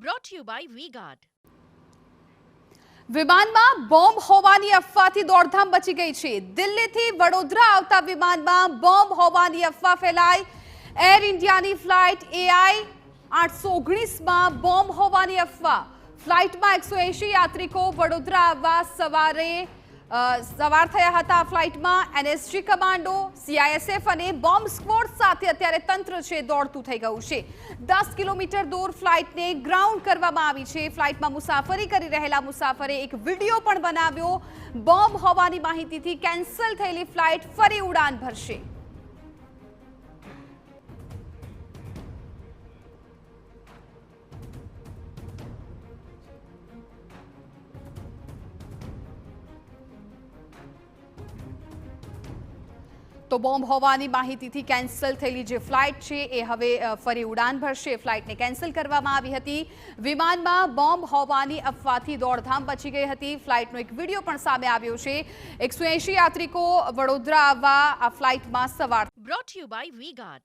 brought to you by V-Guard. વિમાનમાં bomb હોવાની અફવાથી દોડધામ મચી ગઈ છે. દિલ્હીથી વડોદરા આવતા વિમાનમાં બોમ્બ હોવાની અફવા ફેલાઈ. એર ઇન્ડિયાની ફ્લાઇટ AI 819માં બોમ્બ હોવાની અફવા. ફ્લાઇટમાં 180 યાત્રિકો વડોદરા આવવા સવાર થયા હતા. ફ્લાઇટમાં NSG કમાન્ડો, CISF અને બોમ્બ સ્ક્વોડ સાથે અત્યારે તંત્ર છે દોડતું થઈ ગયું છે. 10 કિલોમીટર દૂર ફ્લાઇટને ગ્રાઉન્ડ કરવામાં આવી છે. ફ્લાઇટમાં મુસાફરી કરી રહેલા મુસાફરે એક વિડીયો પણ બનાવ્યો. બોમ્બ હોવાની માહિતીથી કેન્સલ થયેલી ફ્લાઇટ ફરી ઉડાન ભરશે. તો બોમ્બ હોવાની માહિતીથી કેન્સલ થયેલી જે ફ્લાઇટ છે એ હવે ફરી ઉડાન ભરશે. ફ્લાઇટને કેન્સલ કરવામાં આવી હતી. વિમાનમાં બોમ્બ હોવાની અફવાથી દોડધામ મચી ગઈ હતી. ફ્લાઇટનો એક વિડીયો પણ સામે આવ્યો છે. 180 યાત્રિકો વડોદરા આવવા આ ફ્લાઇટમાં સવાર. Brought to you by V-Guard.